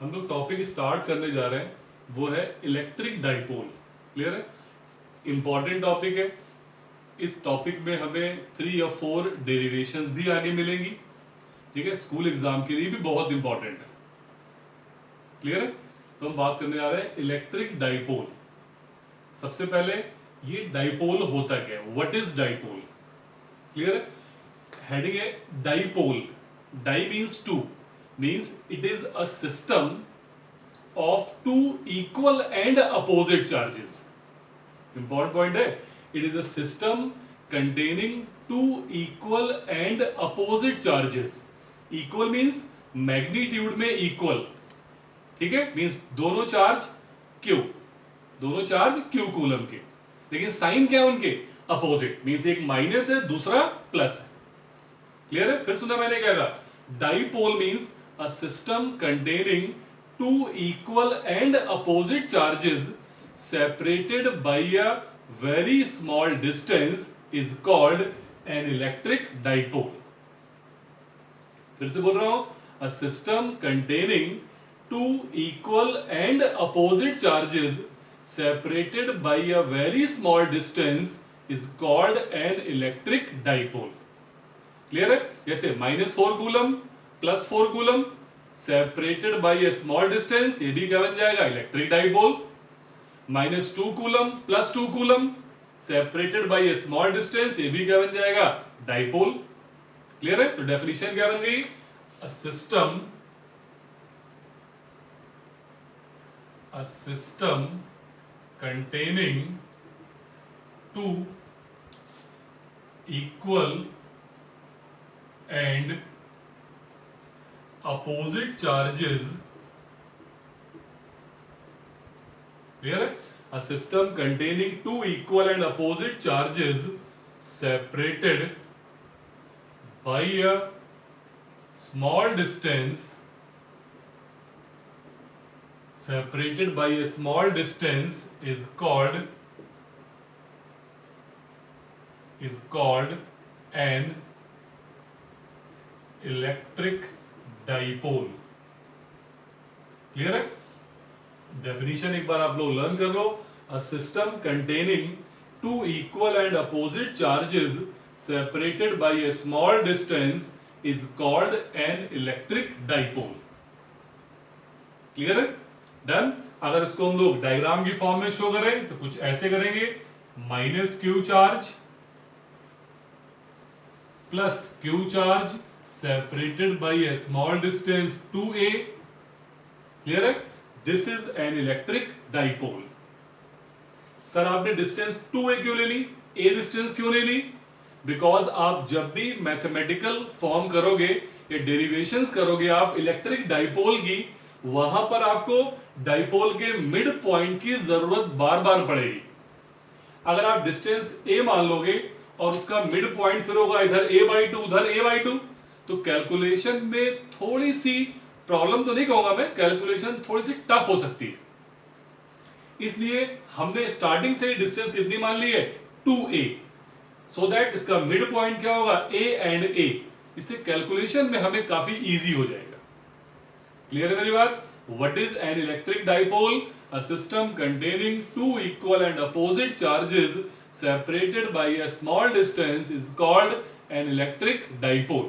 हम लोग topic start करने जा रहे हैं, वो है इलेक्ट्रिक डाइपोल। क्लियर है? इंपॉर्टेंट टॉपिक है। इस टॉपिक में हमें 3 या 4 डेरिवेशंस भी आगे मिलेंगी। ठीक है, स्कूल एग्जाम के लिए भी बहुत इंपॉर्टेंट है। क्लियर है? तो हम बात करने जा रहे हैं इलेक्ट्रिक डाइपोल। सबसे पहले ये डाइपोल होता क्या है, व्हाट इज डाइपोल? क्लियर है? हेडिंग है dipole. Di means two, means it is a system of two equal and opposite charges. Important point है, it is a system containing two equal and opposite charges. Equal means magnitude में equal, ठीक है, means दोनों charge Q, दोनों charge Q coulomb के, लेकिन sign क्या है उनके? अपोजिट, मीन्स एक माइनस है दूसरा प्लस है। क्लियर है? फिर सुना मैंने क्या कहा? Dipole means a system containing two equal and opposite charges separated by a very small distance is called an electric dipole. फिर से बोल रहा हूं, a system containing two equal and opposite charges separated by a very small distance is called an electric dipole. Clear है? जैसे -4 coulomb plus 4 coulomb separated by a small distance, ये भी क्या बन जाएगा? Electric dipole. -2 coulomb plus 2 coulomb separated by a small distance, ये भी क्या बन जाएगा? डाइपोल। क्लियर है? तो डेफिनेशन क्या बन गई? अ system containing two equal and opposite charges. Clear है? A system containing two equal and opposite charges separated by a small distance, separated by a small distance is called an electric dipole. Clear है? Definition एक बार आप लोग learn कर लो। A system containing two equal and opposite charges separated by a small distance is called an electric dipole. Clear है? Done. अगर इसको हम लोग डायग्राम की फॉर्म में शो करें तो कुछ ऐसे करेंगे, -q charge plus q charge separated by a small distance 2a. Clear है? This is an electric dipole. Sir आपने डिस्टेंस 2a क्यों ले ली, a डिस्टेंस क्यों ले ली? बिकॉज आप जब भी मैथमेटिकल फॉर्म करोगे या डेरिवेशंस करोगे आप इलेक्ट्रिक डाइपोल की, वहां पर आपको डाइपोल के मिड पॉइंट की जरूरत बार बार पड़ेगी। अगर आप डिस्टेंस a मान लोगे और उसका मिड पॉइंट फिर होगा इधर a/2 उधर a/2, तो कैलकुलेशन में थोड़ी सी प्रॉब्लम तो नहीं कहूंगा मैं, कैलकुलेशन थोड़ी सी टफ हो सकती है। इसलिए हमने स्टार्टिंग से डिस्टेंस कितनी मान ली है? 2a, सो दैट इसका मिड पॉइंट क्या होगा? a and a। इससे कैलकुलेशन में हमें काफी इजी हो जाएगा। क्लियर है मेरी बात? What is an electric dipole? A system containing two equal and opposite charges separated bye a small distance is called an electric dipole.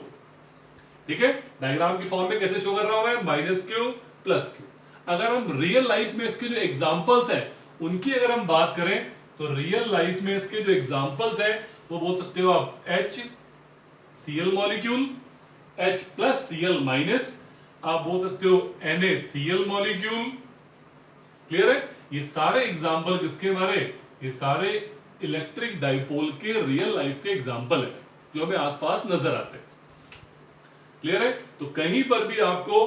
ठीक है? डायग्राम की फॉर्म में कैसे शो कर रहा हूं मैं? -q plus q। अगर हम रियल लाइफ में इसके जो एग्जांपल्स हैं उनकी अगर हम बात करें तो रियल लाइफ में इसके जो एग्जांपल्स हैं वो बोल सकते हो आप HCl molecule, H plus Cl minus, आप बोल सकते हो NaCl मॉलिक्यूल। क्लियर है? ये सारे एग्जांपल किसके हमारे? ये सारे इलेक्ट्रिक डाइपोल के रियल लाइफ के एग्जांपल है जो हमें आसपास नजर आते हैं। क्लियर है? तो कहीं पर भी आपको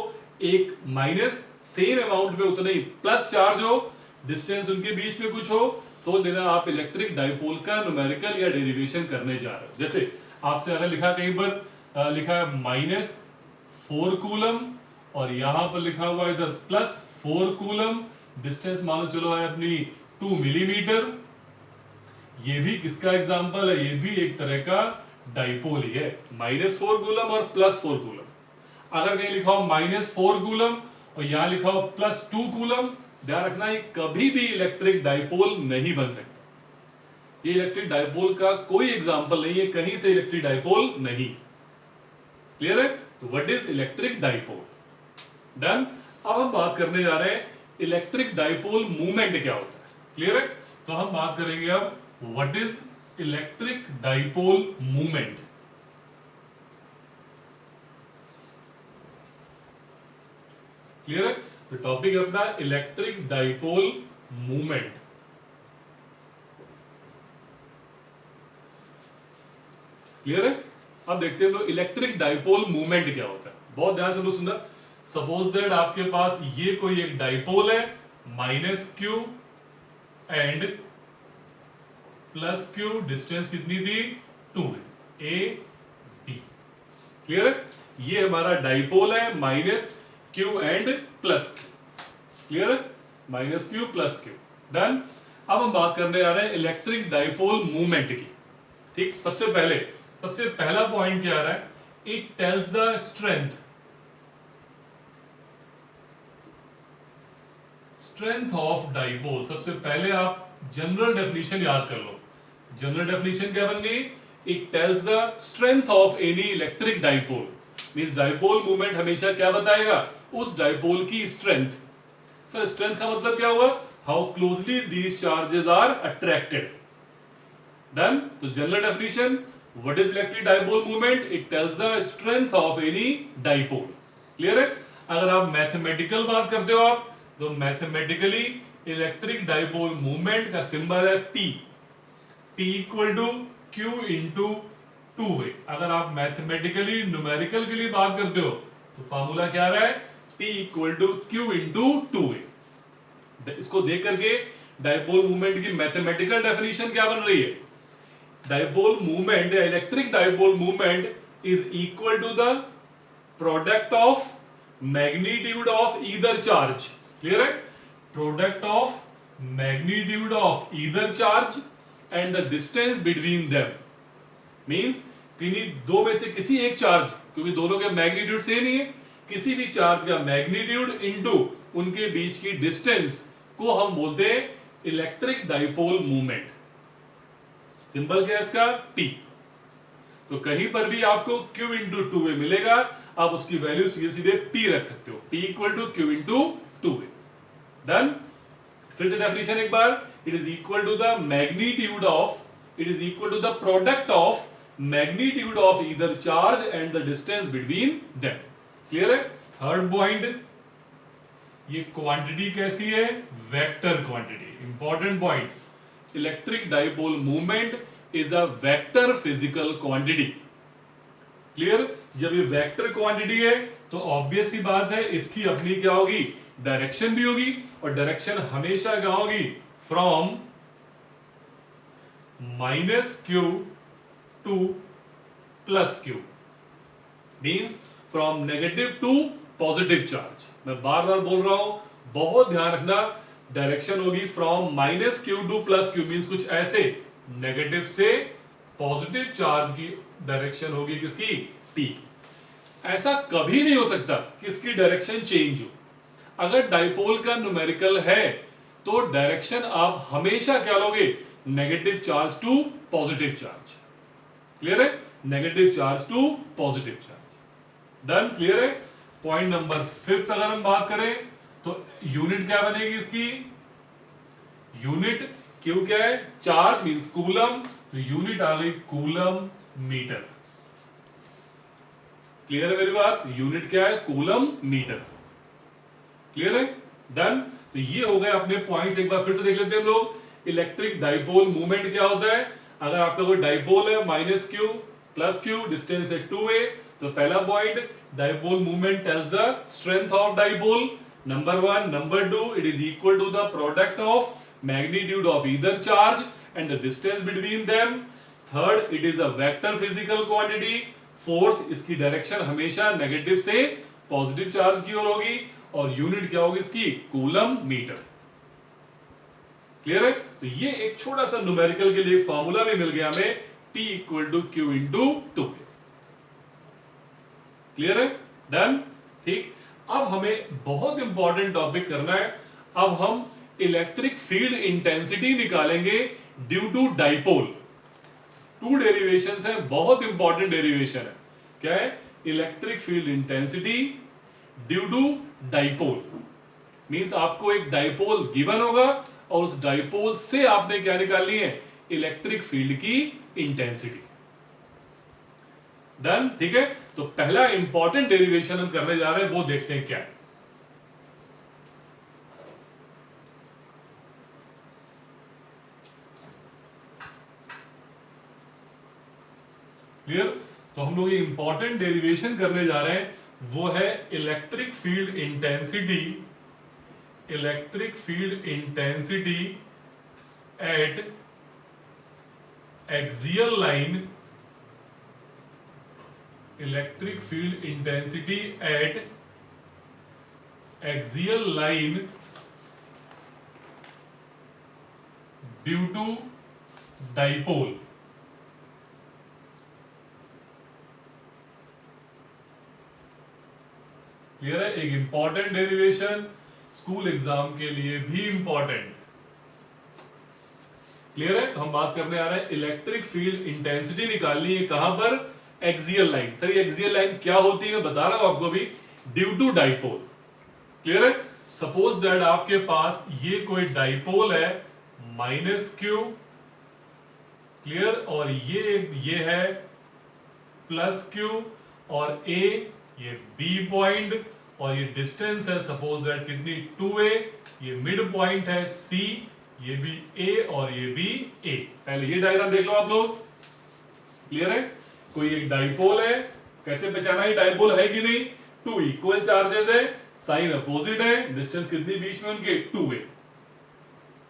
एक माइनस सेम अमाउंट में उतना ही प्लस चार्ज हो, डिस्टेंस उनके बीच में कुछ हो, सोच लेना आप इलेक्ट्रिक डाइपोल का न्यूमेरिकल या डेरिवेशन करने जा रहे हो। जैसे आपसे अगर लिखा कहीं पर लिखा है -4 कूलम और यहां पर लिखा हुआ इधर +4 कूलम, डिस्टेंस मान लो चलो है अपनी 2 मिलीमीटर, ये भी किसका एग्जांपल है? ये भी एक तरह का डाइपोल ही है। -4 कूलम और +4 कूलम। अगर कहीं लिखा हो -4 कूलम और यहां लिखा हो +2 कूलम, ध्यान रखना ये कभी भी इलेक्ट्रिक डाइपोल नहीं बन सकता। ये इलेक्ट्रिक डाइपोल का कोई एग्जांपल नहीं है, कहीं से इलेक्ट्रिक डाइपोल नहीं। क्लियर है? तो what is electric dipole? Done. अब हम बात करने जा रहे हैं इलेक्ट्रिक डाइपोल मूवमेंट क्या होता है। क्लियर है? तो हम बात करेंगे अब what is electric dipole movement. Clear है? तो टॉपिक है अपना इलेक्ट्रिक डाइपोल मूवमेंट। क्लियर है? अब देखते हैं तो इलेक्ट्रिक डाइपोल मूवमेंट क्या होता है। बहुत ध्यान से लोग सुनना। सपोज दैट आपके पास ये कोई एक डाइपोल है, -q एंड +q, डिस्टेंस कितनी थी 2 a b। क्लियर है? ये हमारा डाइपोल है -q एंड +q। क्लियर है? -q +q। डन। अब हम बात करने जा रहे हैं इलेक्ट्रिक डाइपोल मूवमेंट की। ठीक, सबसे पहला पॉइंट क्या आ रहा है? It tells the strength of dipole. सबसे पहले आप जनरल डेफिनेशन याद कर लो। जनरल डेफिनेशन क्या बन गई? It tells the strength of any electric dipole. Means dipole movement हमेशा क्या बताएगा? उस डाइपोल की स्ट्रेंथ। सर स्ट्रेंथ का मतलब क्या हुआ? How closely these charges are attracted. Done. तो general definition, what is electric dipole movement? It tells the strength of any dipole. Clear है? अगर आप मैथमेटिकल बात करते हो आप, तो मैथमेटिकली इलेक्ट्रिक डाइपोल मूवमेंट का सिंबल है P। P equal to Q into 2a। अगर आप मैथमेटिकली न्यूमेरिकल के लिए बात करते हो तो फॉर्मूला क्या रहा है? P equal to Q into 2a। इसको देख करके डाइपोल मूवमेंट की मैथमेटिकल डेफिनेशन क्या बन रही है? डाइपोल मूवमेंट या electric dipole movement is equal to the product of magnitude of either charge. Clear है? Product of magnitude of either charge and the distance between them. Means किन्हीं दो में से किसी एक चार्ज, क्योंकि दोनों के मैग्नीट्यूड सेम ही है, किसी भी चार्ज का मैग्नीट्यूड इनटू उनके बीच की डिस्टेंस को हम बोलते हैं इलेक्ट्रिक डाइपोल मूवमेंट। सिंबल क्या है इसका? P। तो कहीं पर भी आपको Q इंटू 2a मिलेगा, आप उसकी वैल्यू सीधे सीधे P रख सकते हो। P equal to Q into 2a। Done. फिर से डेफिनेशन एक बार, it is equal to the magnitude of, it is equal to the product of magnitude of either charge and the distance between them. Clear है? Third point, ये quantity कैसी है? Vector quantity. Important point, electric dipole movement is a vector physical quantity. Clear? जब ये vector quantity है तो obvious ही बात है इसकी अपनी क्या होगी? डायरेक्शन भी होगी, और डायरेक्शन हमेशा क्या होगी? From -q to +q। Means from negative to positive charge. मैं बार बार बोल रहा हूं, बहुत ध्यान रखना। डायरेक्शन होगी from -q to +q। Means कुछ ऐसे, नेगेटिव से पॉजिटिव चार्ज की डायरेक्शन होगी किसकी? P। ऐसा कभी नहीं हो सकता कि इसकी डायरेक्शन चेंज हो। अगर डाइपोल का न्यूमेरिकल है तो डायरेक्शन आप हमेशा क्या लोगे? Negative charge to positive charge. Clear है? Negative charge to positive charge. Done. Clear है? पॉइंट नंबर 5 अगर हम बात करें तो यूनिट क्या बनेगी इसकी? यूनिट क्यू क्या है? चार्ज मींस कूलम, तो यूनिट आ गई कूलम मीटर। क्लियर है मेरी बात? यूनिट क्या है? Coulomb metre. क्लियर है? डन। तो ये हो गए अपने पॉइंट्स। एक बार फिर से देख लेते हैं हम लोग। इलेक्ट्रिक डाइपोल मूवमेंट क्या होता है? अगर आपका कोई डाइपोल है -q +q, डिस्टेंस है 2a, तो पहला point, dipole movement tells the strength of dipole. Number 1। Number 2, it is equal to the product of magnitude of either charge and the distance between them. Third, it is a vector physical quantity. Fourth, इसकी direction हमेशा negative से positive charge की ओर होगी, और unit क्या होगी इसकी? Coulomb metre. क्लियर है? तो ये एक छोटा सा न्यूमेरिकल के लिए फॉर्मूला भी मिल गया हमें, P equal to Q into 2। Clear है? डन। ठीक। अब हमें बहुत इंपॉर्टेंट टॉपिक करना है। अब हम इलेक्ट्रिक फील्ड इंटेंसिटी निकालेंगे due to dipole. Two derivations हैं, बहुत इंपॉर्टेंट डेरिवेशन है। क्या है? Electric field intensity due to dipole. Means आपको एक डाइपोल गिवन होगा और उस डाइपोल से आपने क्या निकालनी है? इलेक्ट्रिक फील्ड की इंटेंसिटी। डन? ठीक है, तो पहला इंपॉर्टेंट डेरिवेशन हम करने जा रहे हैं, वो देखते हैं क्या है। क्लियर? तो हम लोग ये इंपॉर्टेंट डेरिवेशन करने जा रहे हैं, वो है electric field intensity. Electric field intensity at axial line. Electric field intensity at axial line due to dipole. Clear है? एक इंपॉर्टेंट डेरिवेशन, स्कूल एग्जाम के लिए भी इंपॉर्टेंट। क्लियर है? तो हम बात करने आ रहे हैं इलेक्ट्रिक फील्ड इंटेंसिटी निकालनी है कहां पर? Axial line. Sir axial line क्या होती है मैं बता रहा हूं आपको भी, ड्यू टू डाइपोल। क्लियर है? सपोज दैट आपके पास ये कोई डाइपोल है -q, क्लियर, और ये है +q, और a ये b पॉइंट, और ये डिस्टेंस है सपोज दैट कितनी 2a, ये मिड पॉइंट है c, ये भी a और ये भी a। पहले ये डायग्राम देख लो आप लोग। क्लियर है? कोई एक डाइपोल है, कैसे पहचाना ये डाइपोल है कि नहीं? टू इक्वल चार्जेस है, साइन अपोजिट है, डिस्टेंस कितनी बीच में उनके? 2a।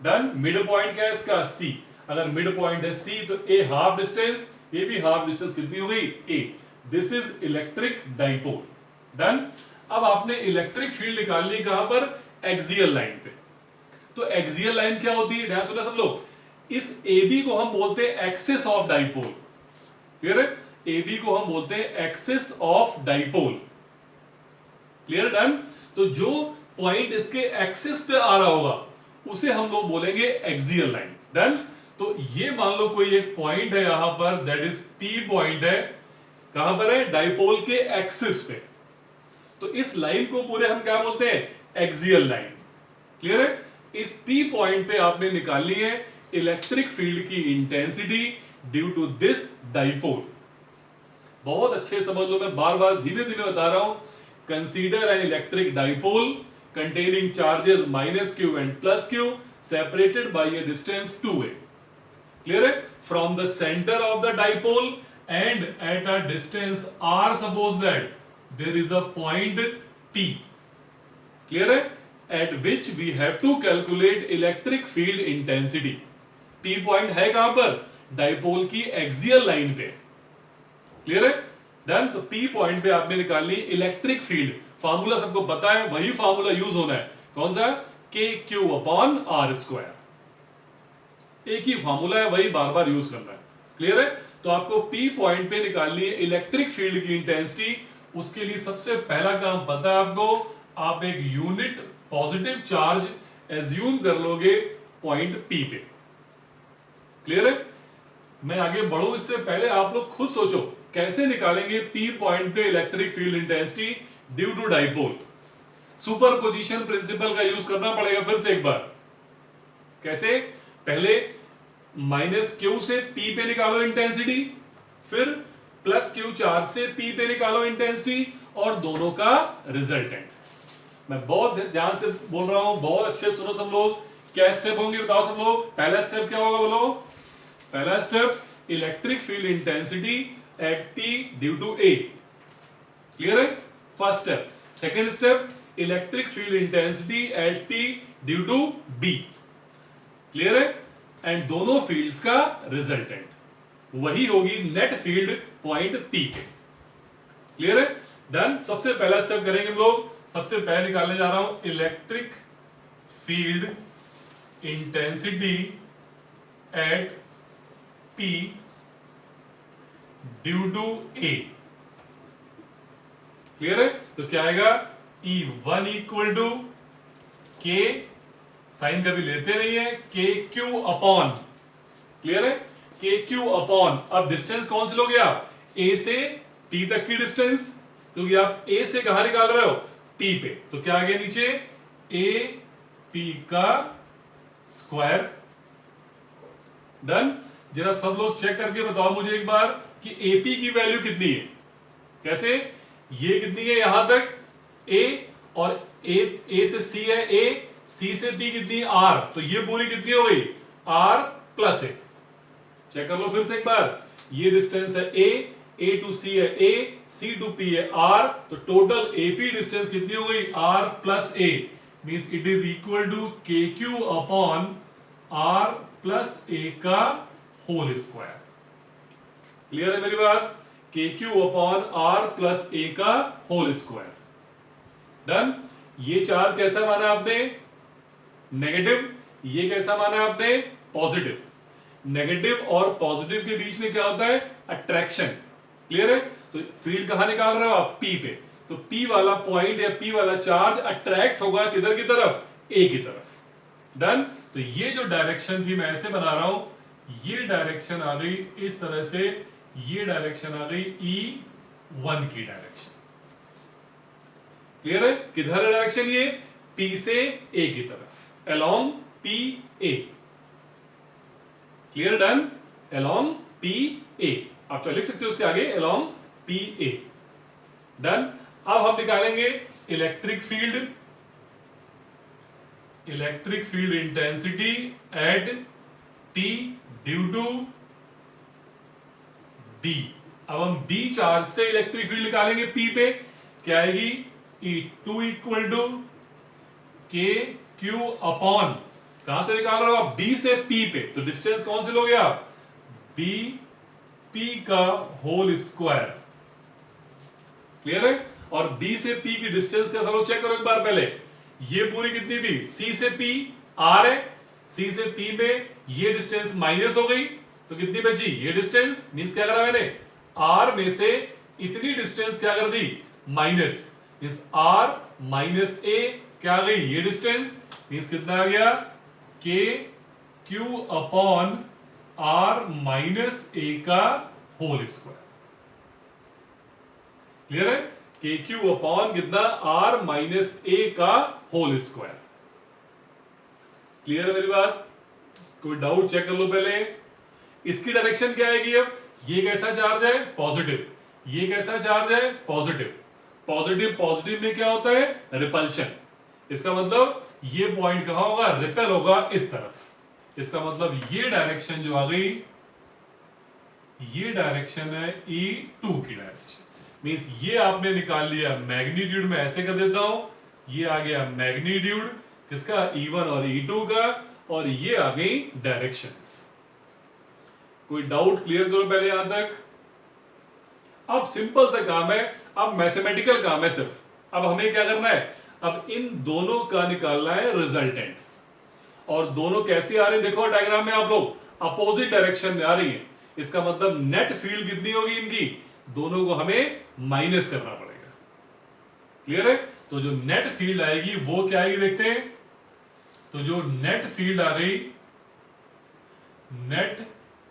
डन? मिड पॉइंट क्या है इसका? c। अगर मिड पॉइंट है c तो a हाफ डिस्टेंस, ये भी हाफ डिस्टेंस, कितनी हो गई? a। This is electric dipole. Done? अब आपने इलेक्ट्रिक फील्ड निकालनी कहां पर? एक्सियल लाइन पे। तो एक्सियल लाइन क्या होती है? ध्यान सुना सब लोग। इस AB को हम बोलते हैं एक्सिस ऑफ डाइपोल। क्लियर है? AB को हम बोलते हैं axis of dipole. Clear? Done? तो जो पॉइंट इसके एक्सिस पे आ रहा होगा उसे हम लोग बोलेंगे एक्सियल लाइन। डन? तो ये मान लो कोई एक पॉइंट है यहां पर, दैट इज P पॉइंट है। कहां पर है? डाइपोल के एक्सिस पे। तो इस लाइन को पूरे हम क्या बोलते हैं? Axial line. क्लियर है? इस P पॉइंट पे आपने निकालनी है इलेक्ट्रिक फील्ड की intensity due to this dipole. बहुत अच्छे समझ लो, मैं बार बार धीरे धीरे बता रहा हूं। Consider N electric dipole containing charges -q and +q separated by a distance 2a. Clear है? From the center of the dipole and at a distance r, suppose that there is a point P. Clear है? At which we have to calculate electric field intensity. P point है कहां पर? Dipole की axial line पे। Clear है? Done? तो P point पे आपने निकालनी इलेक्ट्रिक फील्ड। फार्मूला सबको पता है, वही फार्मूला यूज होना है। कौन सा? KQ/r²। एक ही फार्मूला है, वही बार बार यूज करना है। क्लियर है? तो आपको P पॉइंट पे निकालनी है इलेक्ट्रिक फील्ड की इंटेंसिटी। उसके लिए सबसे पहला काम पता है आपको, आप एक यूनिट पॉजिटिव चार्ज एज्यूम कर लोगे पॉइंट P पे। क्लियर है? मैं आगे बढ़ूं इससे पहले आप लोग खुद सोचो कैसे निकालेंगे P पॉइंट पे electric field intensity due to dipole. Superposition principle का यूज करना पड़ेगा फिर से एक बार। कैसे? पहले -q से P पे निकालो इंटेंसिटी, फिर +q चार्ज से P पे निकालो इंटेंसिटी, और दोनों का रिजल्टेंट। मैं बहुत ध्यान से बोल रहा हूं, बहुत अच्छे सुनो सब लोग। क्या स्टेप होंगे बताओ सब लोग। पहला स्टेप क्या होगा बोलो? पहला step electric field intensity at P due to A। Clear है? First step. Second step electric field intensity at P due to B। Clear है? एंड दोनों फील्ड्स का रिजल्टेंट वही होगी नेट फील्ड पॉइंट P के। क्लियर है? Done? सबसे पहला स्टेप करेंगे हम लोग। सबसे पहले निकालने जा रहा हूं electric field intensity at P due to A। Clear है? तो क्या आएगा? E1 इक्वल टू के, साइन कभी लेते नहीं है, के क्यू अपॉन, क्लियर है, के क्यू अपॉन, अब डिस्टेंस कौन सी लोगे आप, ए से पी तक की डिस्टेंस, क्योंकि आप ए से कहां निकाल रहे हो, पी पे, तो क्या आ गया नीचे, ए पी का स्क्वायर। डन। जरा सब लोग चेक करके बताओ मुझे एक बार कि एपी की वैल्यू कितनी है, कैसे, ये कितनी है यहां तक ए, और ए से सी है ए, सी से बी कितनी है आर, तो ये पूरी कितनी हो गई, आर प्लस ए। चेक कर लो फिर से एक बार, ये डिस्टेंस है ए टू सी है ए, सी टू पी है आर, तो टोटल एपी डिस्टेंस कितनी हो गई, R plus A, means it is equal to के क्यू अपॉन आर प्लस ए का होल स्क्वायर। क्लियर है मेरी बात, K Q upon R plus ए का होल स्क्वायर। डन। ये चार्ज कैसा माना आपने, नेगेटिव, ये कैसा माना आपने, पॉजिटिव। नेगेटिव और पॉजिटिव के बीच में क्या होता है, अट्रैक्शन। क्लियर है, तो फील्ड कहां निकाल रहे हो आप, पी पे, तो पी वाला पॉइंट या पी वाला चार्ज अट्रैक्ट होगा किधर की तरफ, ए की तरफ। डन। तो ये जो डायरेक्शन थी मैं ऐसे बना रहा हूं, ये डायरेक्शन आ गई इस तरह से, ये डायरेक्शन आ गई E1 की डायरेक्शन। क्लियर है, किधर है डायरेक्शन, ये P से A की तरफ, along PA। Clear, done, along PA, आप तो लिख सकते हो उसके आगे अलोंग PA। डन। अब हम निकालेंगे electric field, electric field intensity at P due to D। अब हम D चार्ज से इलेक्ट्रिक फील्ड निकालेंगे P पे, क्या आएगी, E2 इक्वल टू के क्यू अपॉन, कहां से निकाल रहे हो आप, B से P पे, तो डिस्टेंस कौन से लोगे आप, B P का होल स्क्वायर। क्लियर है, और B से P की डिस्टेंस क्या था, चेक करो एक बार पहले, ये पूरी कितनी थी, C से P R है, C से P में ये डिस्टेंस माइनस हो गई, तो कितनी बची, ये डिस्टेंस, मींस क्या करा मैंने, R में से इतनी डिस्टेंस क्या कर दी, minus, means R minus A, क्या आ गई, ये डिस्टेंस, मींस कितना आ गया, K Q upon R minus A का होल स्क्वायर। क्लियर है, के क्यू अपॉन कितना, आर माइनस ए का होल स्क्वायर। क्लियर है मेरी बात, कोई डाउट चेक कर लो पहले। इसकी डायरेक्शन क्या आएगी, अब ये कैसा चार्ज है, पॉजिटिव, ये कैसा चार्ज है, पॉजिटिव, पॉजिटिव पॉजिटिव में क्या होता है, रिपल्शन। इसका मतलब ये पॉइंट कहां होगा, रिपेल होगा इस तरफ। इसका मतलब ये डायरेक्शन जो आ गई, ये डायरेक्शन है E2 की डायरेक्शन, मींस ये आपने निकाल लिया मैग्नीट्यूड में, ऐसे कर देता हूं, ये आ गया मैग्नीट्यूड किसका, E1 और E2 का, और ये आ गई डायरेक्शंस। कोई डाउट क्लियर करो पहले यहां तक। अब सिंपल सा काम है, अब मैथमेटिकल काम है सिर्फ। अब हमें क्या करना है, अब इन दोनों का निकालना है रिजल्टेंट, और दोनों कैसे आ रहे हैं देखो डायग्राम में, आप लोग अपोजिट डायरेक्शन में आ रही है। इसका मतलब नेट फील्ड कितनी होगी इनकी, दोनों को हमें माइनस करना पड़ेगा। क्लियर है, तो जो नेट फील्ड आएगी वो क्या आएगी देखते हैं। तो जो नेट फील्ड आ गई, नेट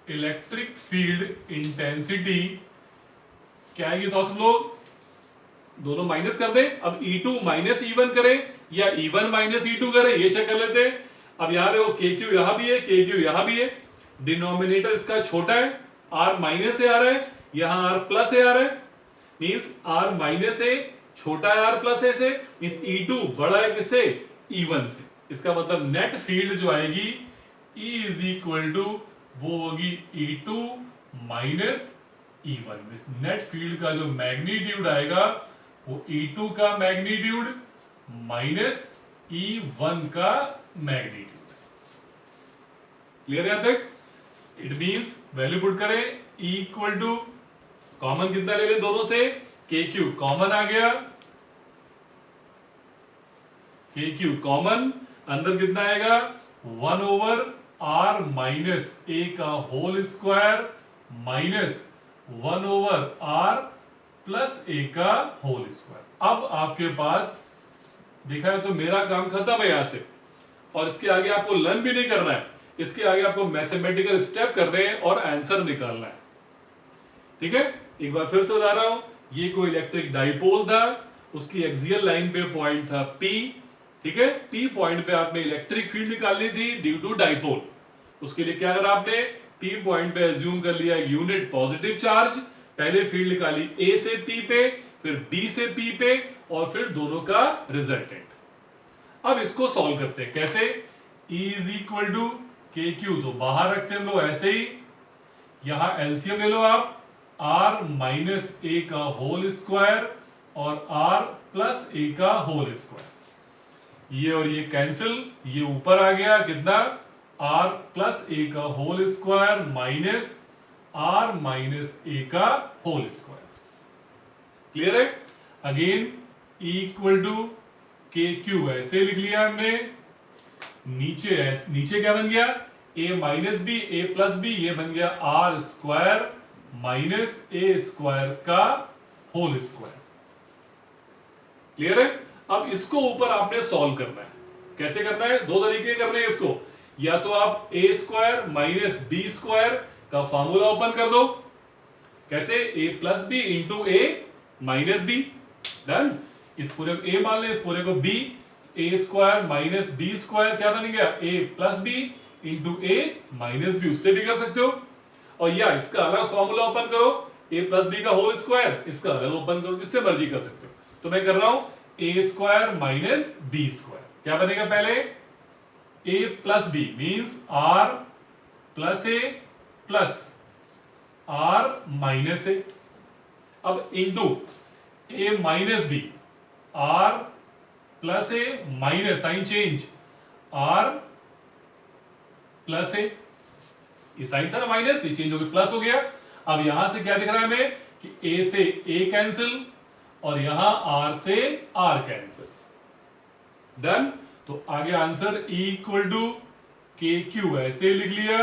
इलेक्ट्रिक फील्ड इंटेंसिटी क्या आएगी, तो सब लोग दोनों माइनस कर दें। अब E2 माइनस E1 करें या E1 माइनस E2 करें, ये चेक कर लेते हैं। अब यहां देखो के क्यू यहां भी है, के क्यू यहां भी है, डिनोमिनेटर इसका छोटा है, R माइनस से आ रहा है, यहां R प्लस से आ रहा है, मींस R माइनस ए छोटा है R प्लस ए से, मींस E2 बड़ा है किससे, E1 से। इसका मतलब नेट फील्ड जो आएगी E इज इक्वल टू, वो होगी E2 minus E1, means net field का जो मैग्नीट्यूड आएगा वो E2 का मैग्नीट्यूड माइनस E1 का मैग्नीट्यूड। क्लियर यहां तक, इट मींस वैल्यू पुट करें, E इक्वल टू, कॉमन कितना ले लें दोनों से, के क्यू कॉमन आ गया, के क्यू कॉमन, अंदर कितना आएगा 1 ओवर R माइनस ए का whole square minus 1 over R plus ए का होल स्क्वायर। अब आपके पास देखा है तो मेरा काम खत्म है यहां से, और इसके आगे आपको लर्न भी नहीं करना है, इसके आगे आपको मैथमेटिकल स्टेप करने हैं और आंसर निकालना है। ठीक है, एक बार फिर से बता रहा हूं, ये कोई इलेक्ट्रिक डाइपोल था, उसकी एक्सियल लाइन पे पॉइंट था P। ठीक है, P पॉइंट पे आपने इलेक्ट्रिक फील्ड निकालनी थी ड्यू टू डाइपोल। उसके लिए क्या करा आपने, P पॉइंट पे एज्यूम कर लिया यूनिट पॉजिटिव चार्ज, पहले फील्ड निकाली A से P पे, फिर B से P पे, और फिर दोनों का रिजल्टेंट। अब इसको सॉल्व करते हैं, कैसे, E इज इक्वल टू के क्यू तो बाहर रखते हैं हम लोग ऐसे ही, यहां एलसीएम ले लो आप, r माइनस ए का होल स्क्वायर और r प्लस ए का होल स्क्वायर, ये और ये कैंसिल, ये ऊपर आ गया कितना, r प्लस ए का whole square minus r minus a का होल स्क्वायर। क्लियर है, अगेन E इक्वल टू के क्यू ऐसे लिख लिया हमने, नीचे क्या बन गया, a minus b a plus b, ये बन गया r square minus a square का होल स्क्वायर। क्लियर है, अब इसको ऊपर आपने सॉल्व करना है, कैसे करना है, दो तरीके करने हैं इसको, या तो आप ए स्क्वायर माइनस बी स्क्वायर का फॉर्मूला ओपन कर दो, कैसे, ए plus B into A minus B, done, इस पूरे को a मान लें, इस पूरे को b, a square minus B square क्या बन गया, a plus B into A minus B, उससे भी कर सकते हो, और या इसका अलग फॉर्मूला ओपन करो, a प्लस बी का होल स्क्वायर, इसका अलग ओपन करो, इससे मर्जी कर सकते हो। तो मैं कर रहा हूं a square minus B square, क्या बनेगा, पहले a plus b means r plus a plus r minus a, अब into a minus b, r plus a minus sign change r plus a, ये साइन था ना माइनस, ये change हो गया प्लस हो गया। अब यहां से क्या दिख रहा है हमें कि a से a कैंसिल और यहां r से r कैंसिल, डन। तो आगे आंसर E इक्वल टू के क्यू ऐसे लिख लिया।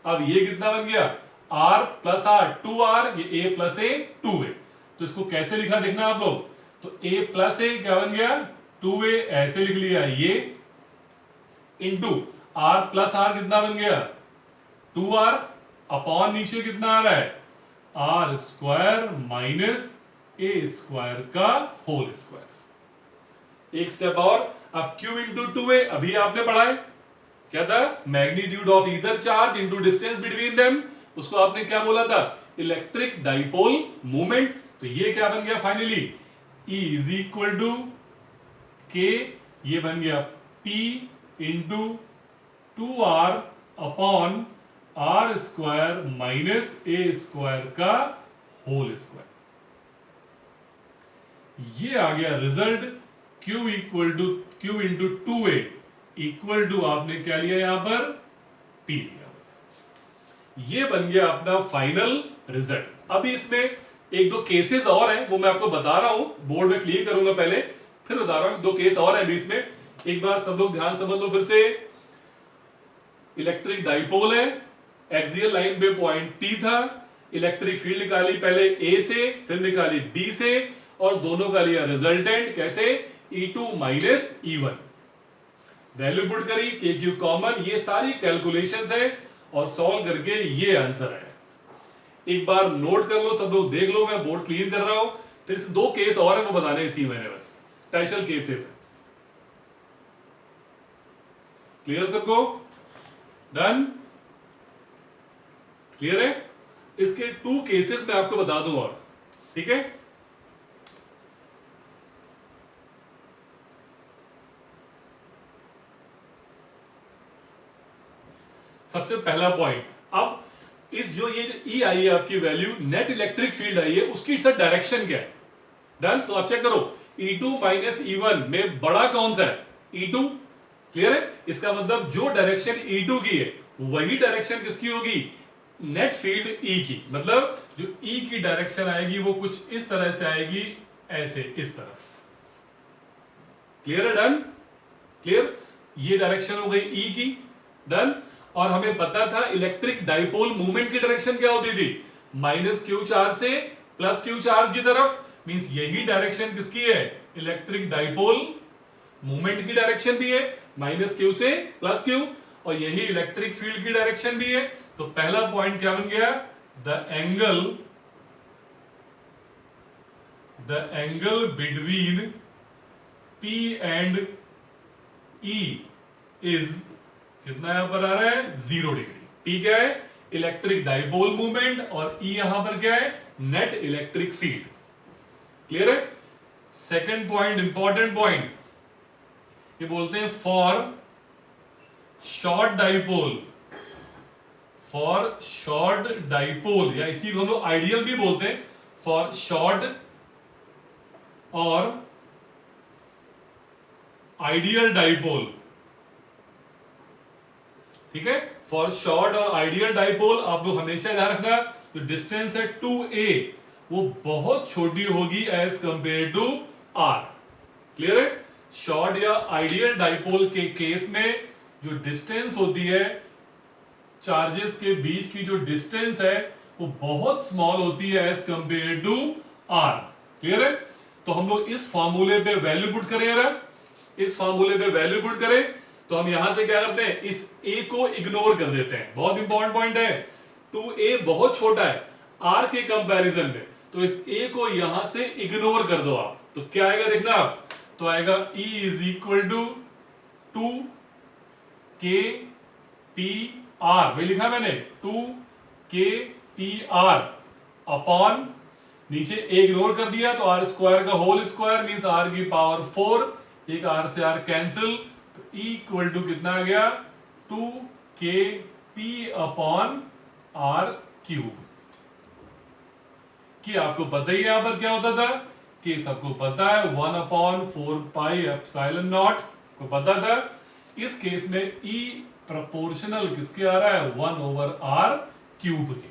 अब ये कितना बन गया, r प्लस r, 2r, ये a प्लस a 2a, तो इसको कैसे लिखा देखना आप लोग, तो a प्लस a क्या बन गया, 2a ऐसे लिख लिया ये, इंटू r प्लस r कितना बन गया, 2r, अपॉन नीचे कितना आ रहा है, r square minus a square का होल स्क्वायर। एक स्टेप और, अब q इंटू 2a अभी आपने पढ़ा है, क्या था, magnitude of either charge into distance between them, उसको आपने क्या बोला था, इलेक्ट्रिक डाइपोल मूवमेंट। तो ये क्या बन गया finally, E is equal to k, ये बन गया P into 2r upon r square minus a square का होल स्क्वायर। ये आ गया result, Q equal to Q into 2a equal to आपने क्या लिया यहां पर, P लिया। ये बन गया अपना फाइनल रिजल्ट। अभी इसमें एक दो केसेस और हैं, वो मैं आपको बता रहा हूं, बोर्ड में क्लियर करूंगा पहले, फिर बता रहा हूं, दो केस और हैं अभी इसमें, एक बार सब लोग ध्यान समझ लो फिर से। इलेक्ट्रिक डाइपोल है, एक्सियल लाइन पे पॉइंट P था, इलेक्ट्रिक फील्ड निकाली पहले A से, फिर निकाली B से, और दोनों का लिया रिजल्टेंट, कैसे, E2 minus E1, value put करी, KQ कॉमन, ये सारी कैलकुलेशंस है, और सॉल्व करके ये आंसर है। एक बार नोट कर लो, सब लोग देख लो, मैं बोर्ड क्लीन कर रहा हूं, फिर दो केस और है वो बताने इसी मैंने, बस स्पेशल केसेस है। क्लियर सबको, डन, क्लियर है। इसके टू केसेस मैं आपको बता दूं और, ठीक है। सबसे पहला पॉइंट, अब इस जो ये E आई है आपकी value, net electric field I है, उसकी डायरेक्शन क्या है, डन। तो आप चेक करो, E2 माइनस E1 में बड़ा कौन सा है, E2, क्लियर है। इसका मतलब जो डायरेक्शन E2 की है वही डायरेक्शन किसकी होगी, नेट फील्ड E की, मतलब जो E की डायरेक्शन आएगी वो कुछ इस तरह से आएगी, ऐसे इस तरफ, क्लियर है, डन, क्लियर। ये डायरेक्शन हो गई E की, डन। और हमें पता था इलेक्ट्रिक डाइपोल मूवमेंट की डायरेक्शन क्या होती थी, माइनस क्यू चार्ज से प्लस क्यू चार्ज की तरफ, मींस यही डायरेक्शन किसकी है, इलेक्ट्रिक डाइपोल मूवमेंट की डायरेक्शन भी है, माइनस क्यू से प्लस क्यू, और यही इलेक्ट्रिक फील्ड की डायरेक्शन भी है। तो पहला पॉइंट क्या बन गया, the angle between P and E is कितना यहां पर आ रहा है, 0 डिग्री। P क्या है, इलेक्ट्रिक डाइपोल मूवमेंट, और E यहां पर क्या है, नेट इलेक्ट्रिक फील्ड। क्लियर है। सेकंड पॉइंट, इंपॉर्टेंट पॉइंट, ये बोलते हैं फॉर शॉर्ट डाइपोल, या इसी को हम लोग आइडियल भी बोलते हैं, फॉर शॉर्ट और आइडियल डाइपोल। ठीक है, फॉर शॉर्ट और आइडियल डाइपोल आप लोग हमेशा ध्यान रखना, जो डिस्टेंस है 2a वो बहुत छोटी होगी as compared to r। Clear है। शॉर्ट या आइडियल डाइपोल के केस में जो डिस्टेंस होती है, चार्जेस के बीच की जो डिस्टेंस है वो बहुत स्मॉल होती है as compared to r। Clear है। तो हम लोग इस फॉर्मूले पे वैल्यू पुट करें, इस फॉर्मूले पे वैल्यू पुट करें तो हम यहां से क्या करते हैं, इस a को इग्नोर कर देते हैं। बहुत इंपॉर्टेंट पॉइंट है, 2a बहुत छोटा है r के कंपैरिजन में, तो इस a को यहां से इग्नोर कर दो आप, तो क्या आएगा देखना आप, तो आएगा E is equal to 2kpr, वही लिखा मैंने 2kpr अपॉन, नीचे a इग्नोर कर दिया तो r स्क्वायर का होल स्क्वायर मींस r की पावर 4, एक r से r कैंसिल, तो E इक्वल टू कितना आ गया, 2kp अपॉन r क्यूब। कि आपको पता ही यहां पर क्या होता था, कि सबको पता है 1/4 पाई एप्सिलॉन नॉट को पता था। इस केस में E प्रोपोर्शनल किसके आ रहा है, 1/r क्यूब के।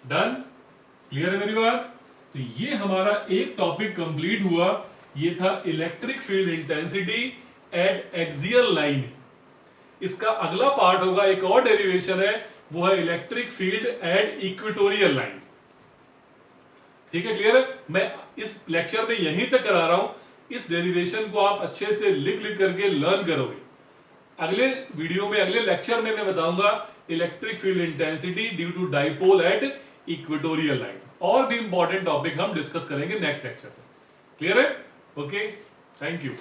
डन, क्लियर है मेरी बात। तो ये हमारा एक टॉपिक कंप्लीट हुआ, ये था electric field intensity at axial line. इसका अगला पार्ट होगा, एक और डेरिवेशन है, वो है electric field at equatorial line. ठीक है, क्लियर है। मैं इस लेक्चर में यहीं तक करा रहा हूं, इस डेरिवेशन को आप अच्छे से लिख करके लर्न करोगे। अगले वीडियो में, अगले लेक्चर में मैं बताऊंगा electric field intensity due to dipole at equatorial line. और भी इंपॉर्टेंट टॉपिक हम डिस्कस करेंगे नेक्स्ट लेक्चर में। क्लियर है, ओके, थैंक यू।